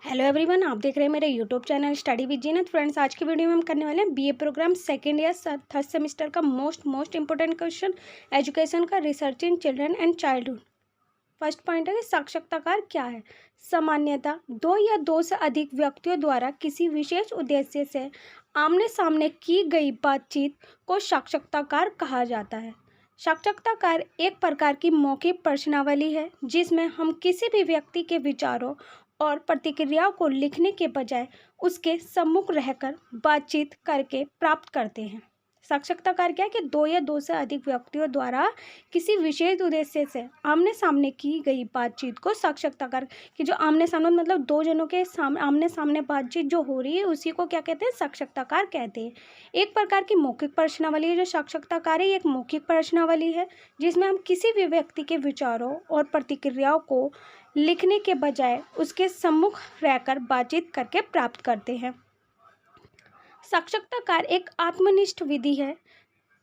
Hello everyone, आप देख रहे हैं मेरे YouTube channel study with Zeenat. Friends, आज की वीडियो में हम करने वाले हैं BA programme second year third semester का मोस्ट इंपॉर्टेंट क्वेश्चन एजुकेशन का, research in children and childhood. First point है कि साक्षात्कार क्या है। सामान्यतः दो या दो से अधिक व्यक्तियों द्वारा किसी विशेष उद्देश्य से आमने सामने की गई बातचीत को साक्षात्कार कहा जाता है। साक्षात्कार एक प्रकार की मौखिक प्रश्नावली है जिसमें हम किसी भी व्यक्ति के विचारों और प्रतिक्रियाओं को लिखने के बजाय उसके सम्मुख रहकर बातचीत करके प्राप्त करते हैं। साक्षात्कार क्या है कि दो या दो से अधिक व्यक्तियों द्वारा किसी विशेष उद्देश्य से आमने सामने की गई बातचीत को साक्षात्कार की, जो आमने सामने मतलब दो जनों के आमने सामने बातचीत जो हो रही है उसी को क्या कहते हैं, साक्षात्कार कहते हैं। एक प्रकार की मौखिक प्रश्नावली है जो साक्षात्कार है, एक मौखिक प्रश्नावली है जिसमें हम किसी भी व्यक्ति के विचारों और प्रतिक्रियाओं को लिखने के बजाय उसके सम्मुख रहकर बातचीत करके प्राप्त करते हैं। साक्षात्कार एक आत्मनिष्ठ विधि है।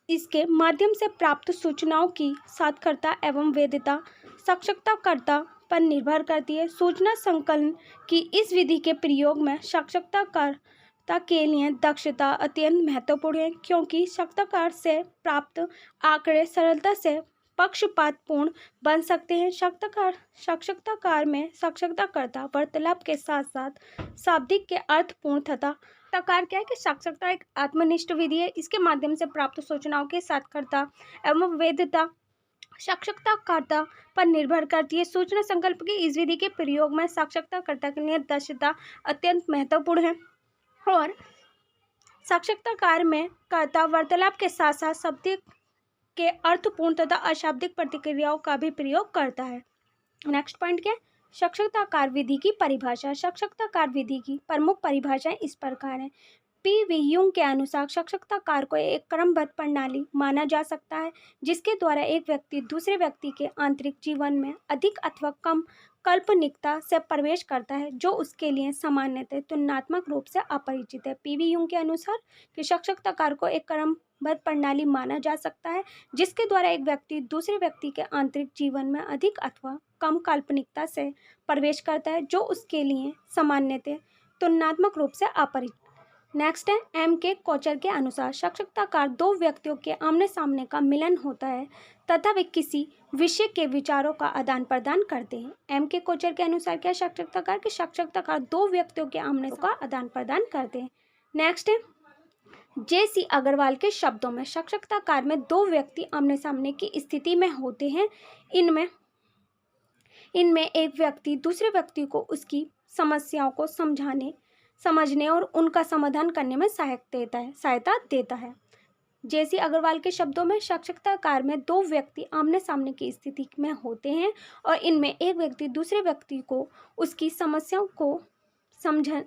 इसके माध्यम से प्राप्त सूचनाओं की सार्थकता एवं वैधता साक्षात्कारकर्ता पर निर्भर करती है। सूचना संकलन की इस विधि के प्रयोग में साक्षात्कारकर्ता के लिए दक्षता अत्यंत महत्वपूर्ण है, क्योंकि साक्षात्कार से प्राप्त आंकड़े सरलता से पक्षपातपूर्ण बन सकते हैं। साक्षात्कार में साक्षात्कारकर्ता वार्तालाप के साथ साथ शाब्दिक के अर्थपूर्ण तथा साक्षात्कार क्या है कि साक्षात्कार एक आत्मनिष्ठ विधि है। इसके माध्यम से प्राप्त सूचनाओं की सार्थकता एवं वैधता साक्षात्कारकर्ता पर निर्भर करती है। सूचना संकल्प की इस विधि के प्रयोग में साक्षात्कारकर्ता के लिए दक्षता अत्यंत महत्वपूर्ण है और साक्षात्कार में कर्ता वार्तालाप के साथ साथ शाब्दिक के अर्थपूर्ण तथा अशाब्दिक प्रतिक्रियाओं का भी प्रयोग करता है। नेक्स्ट पॉइंट क्या है, साक्षात्कार विधि की परिभाषा। साक्षात्कार विधि की प्रमुख परिभाषाएं इस प्रकार हैं। पी.वी. यूंग के अनुसार साक्षात्कार को एक क्रमबद्ध प्रणाली माना जा सकता है जिसके द्वारा एक व्यक्ति दूसरे व्यक्ति के आंतरिक जीवन में अधिक अथवा कम काल्पनिकता से प्रवेश करता है जो उसके लिए सामान्यतः तुलनात्मक रूप से अपरिचित है। पी.वी. यूंग के अनुसार कि साक्षात्कार को एक क्रमबद्ध प्रणाली माना जा सकता है जिसके द्वारा एक व्यक्ति दूसरे व्यक्ति के आंतरिक जीवन में अधिक अथवा कम काल्पनिकता से प्रवेश करता है जो उसके लिए सामान्यतः तुलनात्मक रूप से अपरिचित। नेक्स्ट है, एम के कोचर के अनुसार साक्षात्कार दो व्यक्तियों के आमने सामने का मिलन होता है तथा वे किसी विषय के विचारों का आदान प्रदान करते हैं। एम के कोचर के अनुसार क्या साक्षात्कार दो व्यक्तियों के आमने का आदान प्रदान करते हैं। नेक्स्ट है, जे.सी. अग्रवाल के शब्दों में साक्षात्कार में दो व्यक्ति आमने सामने की स्थिति में होते हैं। इनमें एक व्यक्ति दूसरे व्यक्ति को उसकी समस्याओं को समझने और उनका समाधान करने में सहायता देता है। जे.सी. अग्रवाल के शब्दों में साक्षात्कार में दो व्यक्ति आमने सामने की स्थिति में होते हैं और इनमें एक व्यक्ति दूसरे व्यक्ति को उसकी समस्याओं को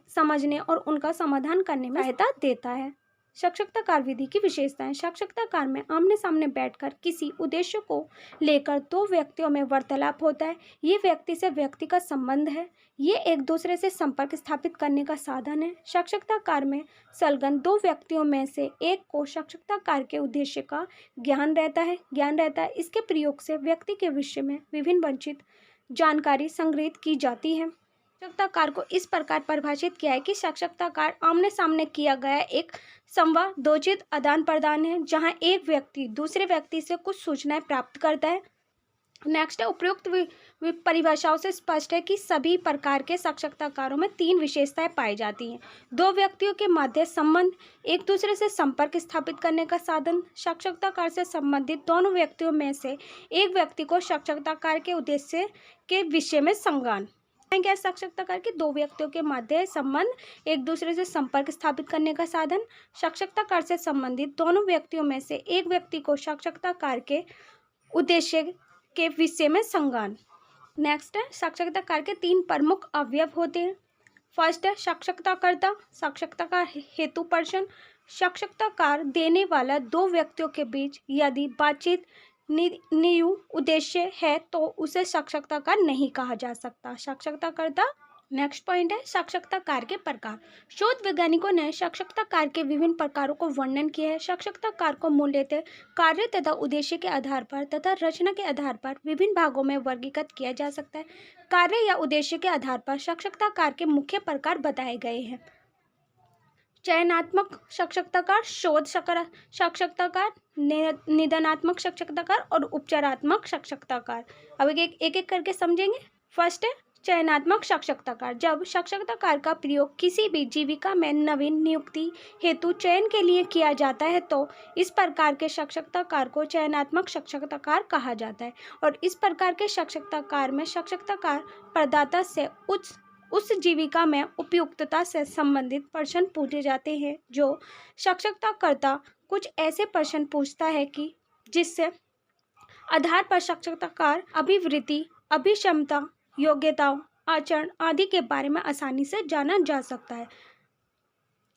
समझने और उनका समाधान करने में सहायता देता है। साक्षात्कार विधि की विशेषताएं। साक्षात्कार में आमने सामने बैठकर किसी उद्देश्य को लेकर दो व्यक्तियों में वार्तालाप होता है। ये व्यक्ति से व्यक्ति का संबंध है। ये एक दूसरे से संपर्क स्थापित करने का साधन है। साक्षात्कार में संलग्न दो व्यक्तियों में से एक को साक्षात्कार के उद्देश्य का ज्ञान रहता है। इसके प्रयोग से व्यक्ति के विषय में विभिन्न वंचित जानकारी संग्रहित की जाती है। साक्षात्कार को इस प्रकार परिभाषित किया है कि साक्षात्कार आमने सामने किया गया एक संवादोचित आदान प्रदान है जहां एक व्यक्ति दूसरे व्यक्ति से कुछ सूचनाएं प्राप्त करता है। नेक्स्ट है, उपयुक्त परिभाषाओं से स्पष्ट है कि सभी प्रकार के साक्षात्कारों में तीन विशेषताएं पाई जाती हैं। दो व्यक्तियों के मध्य संबंध, एक दूसरे से संपर्क स्थापित करने का साधन, साक्षात्कार से संबंधित दोनों व्यक्तियों में से एक व्यक्ति को साक्षात्कार के उद्देश्य के विषय में संज्ञान। क्या साक्षात्कार के दो व्यक्तियों के मध्य संबंध, एक दूसरे से संपर्क स्थापित करने का साधन, साक्षात्कार से संबंधित दोनों व्यक्तियों में से एक व्यक्ति को साक्षात्कार के उद्देश्य के विषय में संज्ञान। नेक्स्ट है, साक्षात्कार के तीन प्रमुख अवयव होते हैं। फर्स्ट है साक्षात्कारकर्ता, साक्षात्कार हेतु पर्सन। साक्षात्कार देने वाला दो व्यक्तियों के बीच यदि बातचीत उद्देश्य है तो उसे साक्षात्कार नहीं कहा जा सकता। साक्षात्कारकर्ता नेक्स्ट पॉइंट है साक्षरता कार्य के प्रकार। शोध वैज्ञानिकों ने साक्षरता कार्य के विभिन्न प्रकारों को वर्णन किया है। साक्षरता कार्य को मूल्यतः कार्य तथा उद्देश्य के आधार पर तथा रचना के आधार पर विभिन्न भागों में वर्गीकृत किया जा सकता है। कार्य या उद्देश्य के आधार पर साक्षरता कार्य के मुख्य प्रकार बताए गए हैं। चयनात्मक साक्षरता कार्य, शोध साक्षरता कार्य, निदानात्मक साक्षरता कार्य और उपचारात्मक साक्षरता कार्य। अब एक एक करके समझेंगे। फर्स्ट है चयनात्मक साक्षरता कार्य। जब साक्षरता कार्य का प्रयोग किसी भी जीविका में नवीन नियुक्ति हेतु चयन के लिए किया जाता है तो इस प्रकार के साक्षरता कार्य को चयनात्मक साक्षरता कार्य कहा जाता है। और इस प्रकार के साक्षरता कार्य में साक्षरता कार्य प्रदाता से उस जीविका में उपयुक्तता से संबंधित प्रश्न पूछे जाते हैं। जो साक्षरताकर्ता कुछ ऐसे प्रश्न पूछता है कि जिससे आधार पर साक्षरता कार्य अभिवृत्ति, अभिक्षमता, योग्यताओं, आचरण आदि के बारे में आसानी से जाना जा सकता है।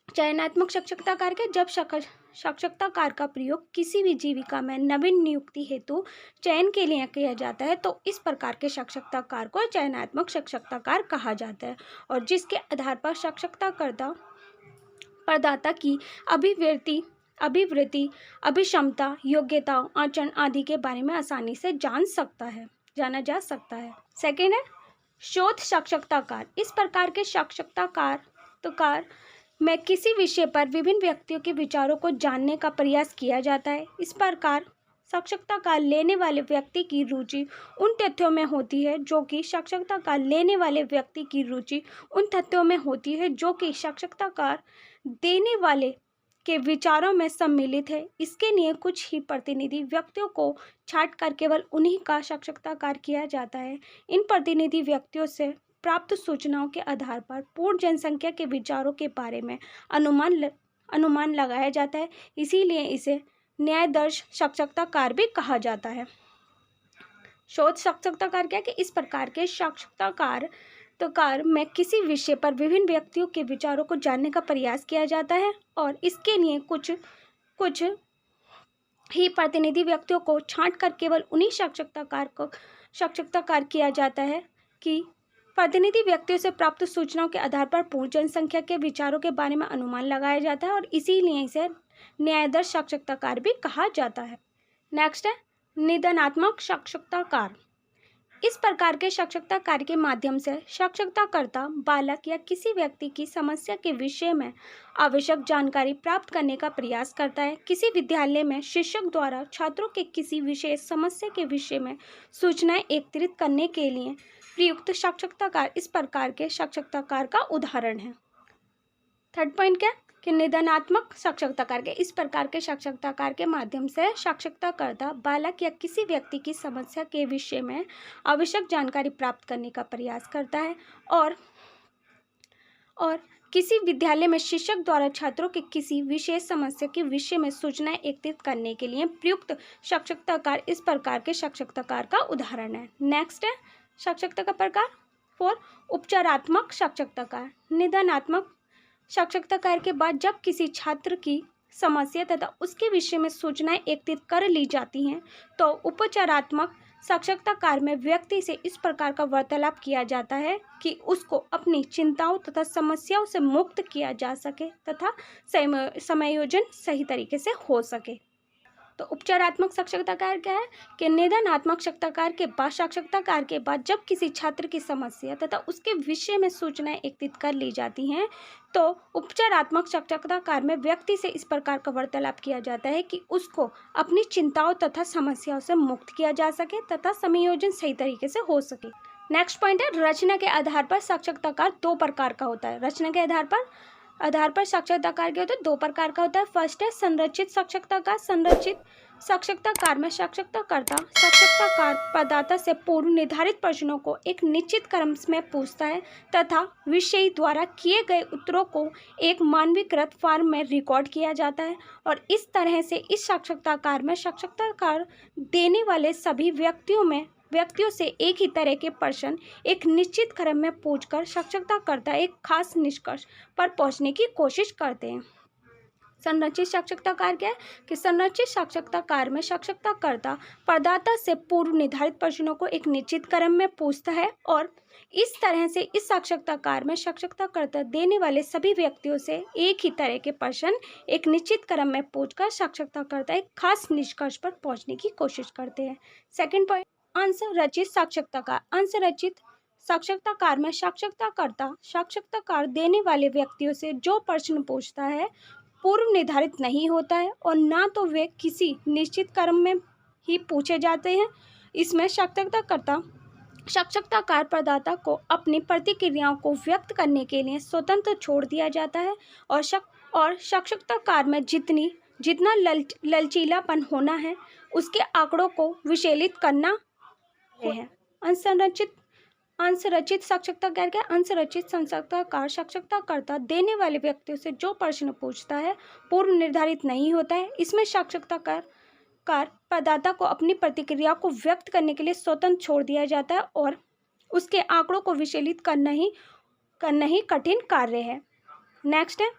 चयनात्मक साक्षरता कार्य के जब साक्षरता कार्य का प्रयोग किसी भी जीविका में नवीन नियुक्ति हेतु चयन के लिए किया जाता है तो इस प्रकार के साक्षरता कार्य को चयनात्मक साक्षरता कार्य कहा जाता है। और जिसके आधार पर साक्षरताकर्ता प्रदाता की अभिवृत्ति, अभिक्षमता, योग्यताओं, आचरण आदि के बारे में आसानी से जाना जा सकता है। सेकेंड है शोध साक्षरता कार्य। इस प्रकार के साक्षरता कार्य में किसी विषय पर विभिन्न व्यक्तियों के विचारों को जानने का प्रयास किया जाता है। इस प्रकार साक्षरता कार्य लेने वाले व्यक्ति की रुचि उन तथ्यों में होती है जो कि साक्षरता कार्य लेने वाले व्यक्ति की रुचि उन तथ्यों में होती है जो कि साक्षरता कार्य देने वाले के विचारों में सम्मिलित है। इसके लिए कुछ ही प्रतिनिधि व्यक्तियों को छांटकर केवल उन्हीं का साक्षरता कार्य किया जाता है। इन प्रतिनिधि व्यक्तियों से प्राप्त सूचनाओं के आधार पर पूर्ण जनसंख्या के विचारों के बारे में अनुमान लगाया जाता है। इसीलिए इसे न्यायदर्श साक्षरता कार्य भी कहा जाता है। शोध साक्षरता कार्य क्या है कि इस प्रकार के साक्षरता कार्य में किसी विषय पर विभिन्न व्यक्तियों के विचारों को जानने का प्रयास किया जाता है और इसके लिए कुछ ही प्रतिनिधि व्यक्तियों को छांटकर केवल उन्हीं साक्षरता कार्य किया जाता है कि प्रतिनिधि व्यक्तियों से प्राप्त सूचनाओं के आधार पर पूर्ण जनसंख्या के विचारों के बारे में अनुमान लगाया जाता है और इसीलिए इसे न्यायदर्श साक्षरता कार्य भी कहा जाता है। नेक्स्ट है निदानात्मक साक्षरता कार्य। इस प्रकार के साक्षरता कार्य के माध्यम से साक्षरताकर्ता बालक या किसी व्यक्ति की समस्या के विषय में आवश्यक जानकारी प्राप्त करने का प्रयास करता है। किसी विद्यालय में शिक्षक द्वारा छात्रों के किसी विशेष समस्या के विषय में सूचनाएं एकत्रित करने के लिए प्रयुक्त साक्षरता कार्य इस प्रकार के साक्षरता कार्य का उदाहरण है। थर्ड पॉइंट क्या कि निदानात्मक साक्षरता कार्य। इस प्रकार के साक्षरता कार्य के माध्यम से साक्षरताकर्ता बालक या किसी व्यक्ति की समस्या के विषय में आवश्यक जानकारी प्राप्त करने का प्रयास करता है और किसी विद्यालय में शिक्षक द्वारा छात्रों के किसी विशेष समस्या के विषय में सूचनाएं एकत्रित करने के लिए प्रयुक्त साक्षरता कार्य इस प्रकार के साक्षरता कार्य का उदाहरण है। नेक्स्ट है साक्षरता का प्रकार 4 उपचारात्मक साक्षरता कार्य। निदानात्मक साक्षरता कार्य के बाद जब किसी छात्र की समस्या तथा उसके विषय में सूचनाएं एकत्रित कर ली जाती हैं तो उपचारात्मक साक्षरता कार्य में व्यक्ति से इस प्रकार का वार्तालाप किया जाता है कि उसको अपनी चिंताओं तथा समस्याओं से मुक्त किया जा सके तथा समायोजन सही तरीके से हो सके। तो उपचारात्मक साक्षरता कार्य क्या है कि निदानात्मक साक्षरता कार्य के बाद जब किसी छात्र की समस्या तथा उसके विषय में सूचनाएं एकत्रित कर ली जाती हैं तो उपचारात्मक साक्षरता कार्य में व्यक्ति से इस प्रकार का वार्तालाप किया जाता है कि उसको अपनी चिंताओं तथा समस्याओं से मुक्त किया जा सके तथा समायोजन सही तरीके से हो सके। नेक्स्ट पॉइंट है रचना के आधार पर साक्षरता कार्य 2 प्रकार का होता है। रचना के आधार पर साक्षरता कार्य क्या होता है 2 प्रकार का होता है। फर्स्ट है संरचित साक्षरता कार्य। संरचित साक्षरता कार्य में साक्षरताकर्ता साक्षरता कार्य प्रदाता से पूर्व निर्धारित प्रश्नों को एक निश्चित क्रम में पूछता है तथा विषयी द्वारा किए गए उत्तरों को एक मानकीकृत फॉर्म में रिकॉर्ड किया जाता है और इस तरह से इस साक्षरता कार्य में साक्षरता कार्य देने वाले सभी व्यक्तियों से एक ही तरह के प्रश्न एक निश्चित क्रम में पूछकर साक्षरताकर्ता एक खास निष्कर्ष पर पहुंचने की कोशिश करते हैं। संरचित साक्षात्कार क्या है कि संरचित साक्षात्कार में साक्षात्कारकर्ता प्रदाता से पूर्व निर्धारित प्रश्नों को एक निश्चित क्रम में पूछता है और इस तरह से इस साक्षात्कार में साक्षात्कारकर्ता देने वाले सभी व्यक्तियों से एक ही तरह के प्रश्न एक निश्चित क्रम में पूछकर साक्षात्कारकर्ता एक खास निष्कर्ष पर पहुंचने की कोशिश करते हैं। सेकंड पॉइंट, अंशरचित साक्षात्कार। अंशरचित साक्षात्कार में साक्षात्कारकर्ता साक्षात्कार देने वाले व्यक्तियों से जो प्रश्न पूछता है पूर्व निर्धारित नहीं होता है और ना तो वे किसी निश्चित क्रम में ही पूछे जाते हैं। इसमें साक्षात्कार प्रदाता को अपनी प्रतिक्रियाओं को व्यक्त करने के लिए स्वतंत्र छोड़ दिया जाता है और साक्षात्कार में जितना लचीलापन होना है उसके आंकड़ों को विश्लेषित करना है। अंशरचित साक्षात्कार क्या? अंशरचित साक्षात्कार साक्षात्कारकर्ता देने वाले व्यक्तियों से जो प्रश्न पूछता है पूर्व निर्धारित नहीं होता है। इसमें साक्षात्कार प्रदाता को अपनी प्रतिक्रिया को व्यक्त करने के लिए स्वतंत्र छोड़ दिया जाता है और उसके आंकड़ों को विश्लेषित करना ही कठिन कार्य है। नेक्स्ट है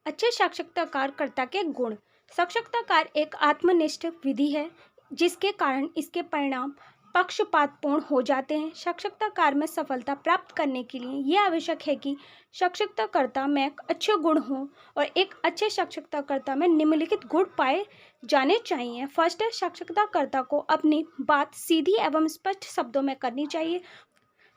अच्छे साक्षात्कारकर्ता के गुण। साक्षात्कार एक आत्मनिष्ठ विधि है जिसके कारण इसके परिणाम पक्षपातपूर्ण हो जाते हैं। साक्षात्कार में सफलता प्राप्त करने के लिए यह आवश्यक है कि साक्षात्कारकर्ता में अच्छे गुण हों और एक अच्छे साक्षात्कारकर्ता में निम्नलिखित गुण पाए जाने चाहिए। फर्स्ट है, साक्षात्कारकर्ता को अपनी बात सीधी एवं स्पष्ट शब्दों में करनी चाहिए।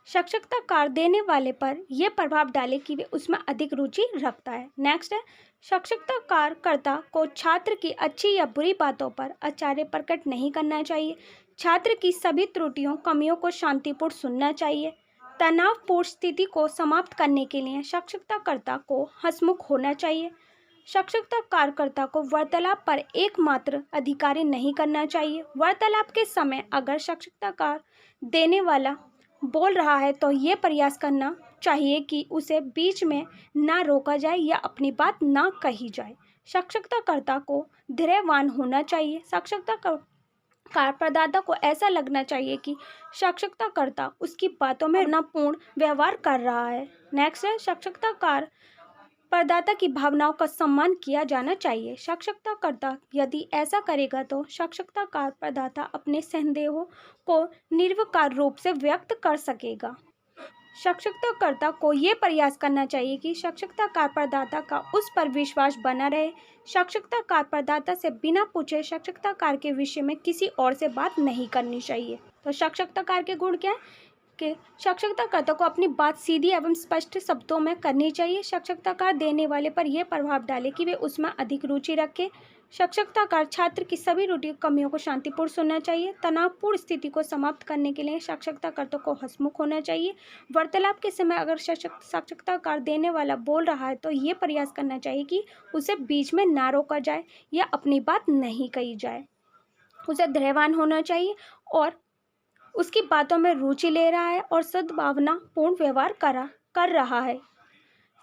साक्षात्कार देने वाले पर यह प्रभाव डाले कि वे उसमें अधिक रुचि रखता है। नेक्स्ट है, साक्षात्कारकर्ता को छात्र की अच्छी या बुरी बातों पर आचार्य प्रकट नहीं करना चाहिए। छात्र की सभी त्रुटियों कमियों को शांतिपूर्ण सुनना चाहिए। तनावपूर्ण स्थिति को समाप्त करने के लिए साक्षात्कारकर्ता को हंसमुख होना चाहिए। साक्षात्कारकर्ता को वार्तालाप पर एकमात्र अधिकारी नहीं करना चाहिए। वार्तालाप के समय अगर साक्षात्कार देने वाला बोल रहा है तो ये प्रयास करना चाहिए कि उसे बीच में ना रोका जाए या अपनी बात ना कही जाए। साक्षात्कारकर्ता को धैर्यवान होना चाहिए। साक्षात्कार प्रदाता को ऐसा लगना चाहिए कि साक्षात्कारकर्ता उसकी बातों में पूर्ण व्यवहार कर रहा है। नेक्स्ट है, साक्षात्कार प्रदाता की भावनाओं का सम्मान किया जाना चाहिए। साक्षात्कारकर्ता यदि ऐसा करेगा तो साक्षात्कार प्रदाता अपने संदेहों को निर्विकार रूप से व्यक्त कर सकेगा। साक्षात्कारकर्ता को ये प्रयास करना चाहिए कि साक्षात्कार प्रदाता का उस पर विश्वास बना रहे। साक्षात्कार प्रदाता से बिना पूछे साक्षात्कार के विषय में किसी और से बात नहीं करनी चाहिए। तो साक्षात्कार के गुण क्या है कि साक्षात्कारकर्ता को अपनी बात सीधी एवं स्पष्ट शब्दों में करनी चाहिए। साक्षात्कार देने वाले पर यह प्रभाव डाले कि वे उसमें अधिक रुचि रखें। साक्षात्कार छात्र की सभी रुचि कमियों को शांतिपूर्ण सुनना चाहिए। तनावपूर्ण स्थिति को समाप्त करने के लिए साक्षात्कारकर्ता को हंसमुख होना चाहिए। वार्तालाप के समय अगर साक्षात्कार देने वाला बोल रहा है तो ये प्रयास करना चाहिए कि उसे बीच में ना रोका जाए या अपनी बात नहीं कही जाए। उसे धैर्यवान होना चाहिए और उसकी बातों में रुचि ले रहा है और सद्भावनापूर्ण व्यवहार कर रहा है।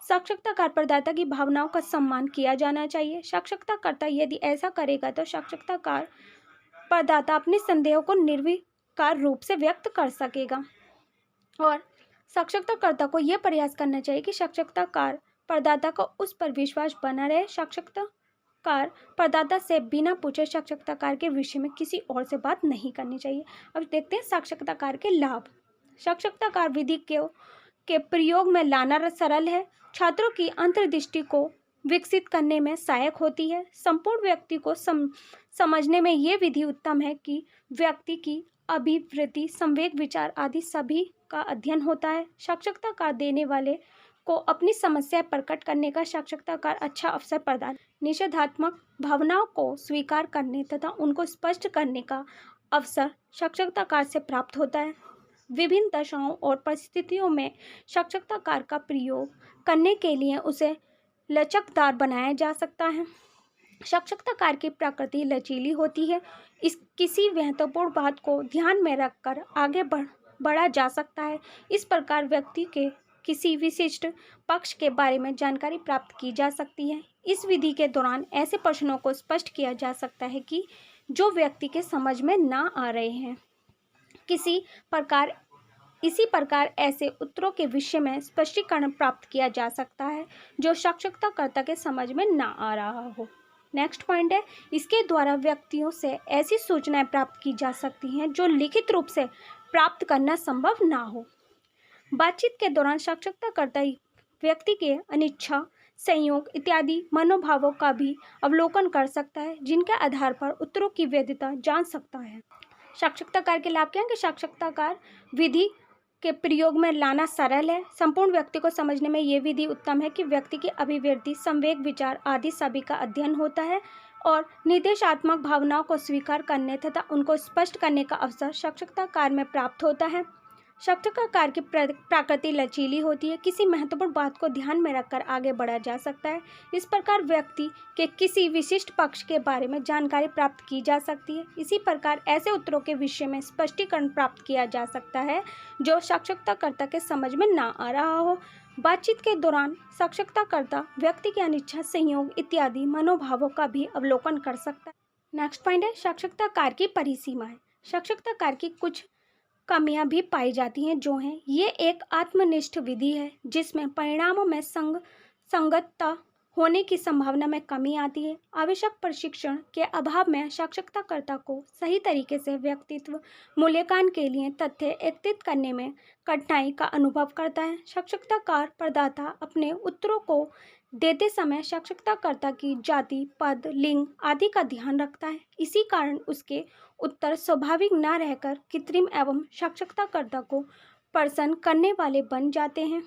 साक्षात्कार प्रदाता की भावनाओं का सम्मान किया जाना चाहिए। साक्षात्कारकर्ता यदि ऐसा करेगा तो साक्षात्कार प्रदाता अपने संदेहों को निर्विकार रूप से व्यक्त कर सकेगा और साक्षात्कारकर्ता को यह प्रयास करना चाहिए कि साक्षात्कार प्रदाता को उस पर विश्वास बना रहे। साक्षात्कार प्रदाता से बिना पूछे साक्षात्कार के विषय में किसी और से बात नहीं करनी चाहिए। अब देखते हैं साक्षात्कार के लाभ। साक्षात्कार विधि के प्रयोग में लाना सरल है। छात्रों की अंतर्दृष्टि को विकसित करने में सहायक होती है। संपूर्ण व्यक्ति को समझने में ये विधि उत्तम है कि व्यक्ति की अभिवृत्ति, संवेग, विचार आदि सभी का अध्ययन होता है। साक्षात्कार देने वाले को अपनी समस्या प्रकट करने का साक्षात्कार अच्छा अवसर प्रदान, निषेधात्मक भावनाओं को स्वीकार करने तथा उनको स्पष्ट करने का अवसर साक्षात्कार से प्राप्त होता है। विभिन्न दशाओं और परिस्थितियों में साक्षात्कार का प्रयोग करने के लिए उसे लचकदार बनाया जा सकता है। साक्षात्कार की प्रकृति लचीली होती है। किसी महत्वपूर्ण बात को ध्यान में रखकर आगे बढ़ा जा सकता है। इस प्रकार व्यक्ति के किसी विशिष्ट पक्ष के बारे में जानकारी प्राप्त की जा सकती है। इस विधि के दौरान ऐसे प्रश्नों को स्पष्ट किया जा सकता है कि जो व्यक्ति के समझ में ना आ रहे हैं। किसी प्रकार इसी प्रकार ऐसे उत्तरों के विषय में स्पष्टीकरण प्राप्त किया जा सकता है जो साक्षात्कारकर्ता के समझ में ना आ रहा हो। नेक्स्ट पॉइंट है, इसके द्वारा व्यक्तियों से ऐसी सूचनाएं प्राप्त की जा सकती हैं जो लिखित रूप से प्राप्त करना संभव ना हो। बातचीत के दौरान साक्षात्कारकर्ता व्यक्ति के अनिच्छा, संयोग इत्यादि मनोभावों का भी अवलोकन कर सकता है, जिनके आधार पर उत्तरों की वैधता जान सकता है। साक्षात्कार के लाभ क्या हैं कि साक्षात्कार विधि के प्रयोग में लाना सरल है। संपूर्ण व्यक्ति को समझने में ये विधि उत्तम है कि व्यक्ति की अभिव्यक्ति, संवेग, विचार आदि सभी का अध्ययन होता है और निर्देशात्मक भावनाओं को स्वीकार करने तथा उनको स्पष्ट करने का अवसर साक्षात्कार में प्राप्त होता है। साक्षात्कार की प्रकृति लचीली होती है, किसी महत्वपूर्ण बात को ध्यान में रखकर आगे बढ़ा जा सकता है। इस प्रकार व्यक्ति के किसी विशिष्ट पक्ष के बारे में जानकारी प्राप्त की जा सकती है। इसी प्रकार ऐसे उत्तरों के विषय में स्पष्टीकरण प्राप्त किया जा सकता है जो साक्षात्कारकर्ता के समझ में ना आ रहा हो। बातचीत के दौरान साक्षात्कारकर्ता व्यक्ति के अनिच्छा, संयोग इत्यादि मनोभावों का भी अवलोकन कर सकता है। नेक्स्ट पॉइंट है, साक्षात्कार की परिसीमाएं। साक्षात्कार की कुछ कमियां भी पाई जाती हैं जो हैं, ये एक आत्मनिष्ठ विधि है जिसमें परिणामों में संगतता होने की संभावना में कमी आती है। आवश्यक प्रशिक्षण के अभाव में साक्षात्कारकर्ता को सही तरीके से व्यक्तित्व मूल्यांकन के लिए तथ्य एकत्रित करने में कठिनाई का अनुभव करता है। साक्षात्कार प्रदाता अपने उत्तरों को देते समय साक्षात्कारकर्ता की जाति, पद, लिंग आदि का ध्यान रखता है। इसी कारण उसके उत्तर स्वाभाविक न रहकर कृत्रिम एवं साक्षात्कारकर्ता को प्रसन्न करने वाले बन जाते हैं।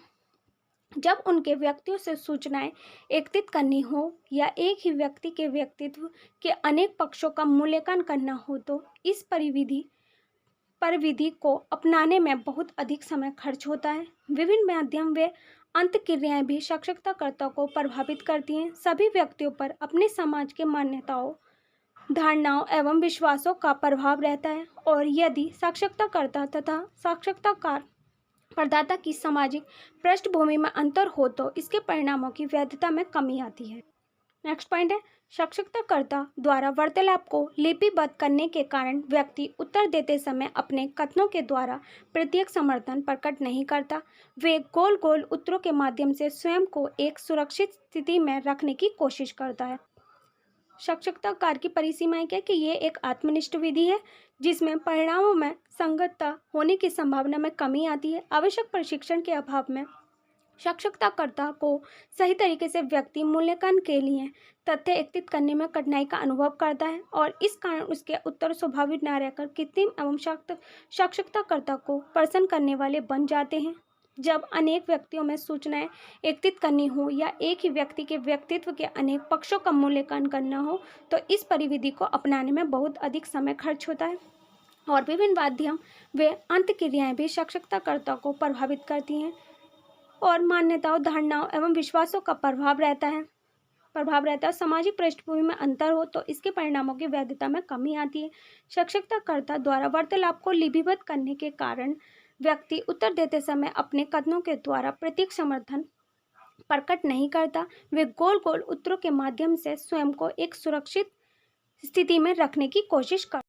जब उनके व्यक्तियों से सूचनाएं एकत्रित करनी हो या एक ही व्यक्ति के व्यक्तित्व के अनेक पक्षों का मूल्यांकन करना हो तो इस परिविधि को अपनाने में बहुत अधिक समय खर्च होता है। विभिन्न माध्यम व अंतःक्रियाएं भी साक्षात्कारकर्ता को प्रभावित करती हैं। सभी व्यक्तियों पर अपने समाज के मान्यताओं, धारणाओं एवं विश्वासों का प्रभाव रहता है और यदि साक्षात्कारकर्ता तथा साक्षात्कार प्रदाता की सामाजिक पृष्ठभूमि में अंतर हो तो इसके परिणामों की वैधता में कमी आती है। नेक्स्ट पॉइंट है, साक्षात्कारकर्ता द्वारा वार्तालाप को लिपिबद्ध करने के कारण व्यक्ति उत्तर देते समय अपने कथनों के द्वारा प्रत्येक समर्थन प्रकट नहीं करता। वे गोल गोल उत्तरों के माध्यम से स्वयं को एक सुरक्षित स्थिति में रखने की कोशिश करता है। साक्षात्कार की परिसीमाएं क्या कि ये एक आत्मनिष्ठ विधि है जिसमें परिणामों में संगतता होने की संभावना में कमी आती है। आवश्यक प्रशिक्षण के अभाव में साक्षात्कारकर्ता को सही तरीके से व्यक्ति मूल्यांकन के लिए तथ्य एकत्रित करने में कठिनाई का अनुभव करता है और इस कारण उसके उत्तर स्वाभाविक न रहकर कृत्रिम एवं साक्षात्कारकर्ता को प्रसन्न करने वाले बन जाते हैं। जब अनेक व्यक्तियों में सूचनाएं एकत्रित करनी हो या एक ही व्यक्ति के व्यक्तित्व के अनेक पक्षों का मूल्यांकन करना हो तो इस परिविधि को अपनाने में बहुत अधिक समय खर्च होता है और विभिन्न माध्यम व अंतःक्रियाएं भी साक्षात्कारकर्ता को प्रभावित करती हैं और मान्यताओं, धारणाओं एवं विश्वासों का प्रभाव रहता है। सामाजिक पृष्ठभूमि में अंतर हो तो इसके परिणामों की वैधता में कमी आती है। साक्षात्कारकर्ता द्वारा वार्तालाप को लिपिबद्ध करने के कारण व्यक्ति उत्तर देते समय अपने कथनों के द्वारा प्रत्येक समर्थन प्रकट नहीं करता। वे गोल गोल उत्तरों के माध्यम से स्वयं को एक सुरक्षित स्थिति में रखने की कोशिश करता।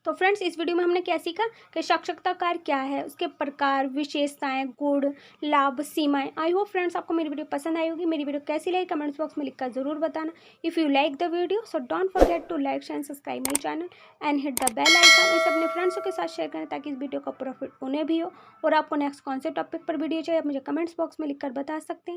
तो फ्रेंड्स, इस वीडियो में हमने क्या सीखा कि साक्षात्कार क्या है, उसके प्रकार, विशेषताएं, गुण, लाभ, सीमाएं। आई होप फ्रेंड्स आपको मेरी वीडियो पसंद आई होगी। मेरी वीडियो कैसी लगी कमेंट्स बॉक्स में लिखकर ज़रूर बताना। If you like the video so don't forget to like and subscribe my channel and hit the bell icon. इसे अपने फ्रेंड्सों के साथ शेयर करें ताकि इस वीडियो का प्रॉफिट उन्हें भी हो। और आपको नेक्स्ट कौन से टॉपिक पर वीडियो चाहिए आप मुझे कमेंट्स बॉक्स में लिखकर बता सकते हैं।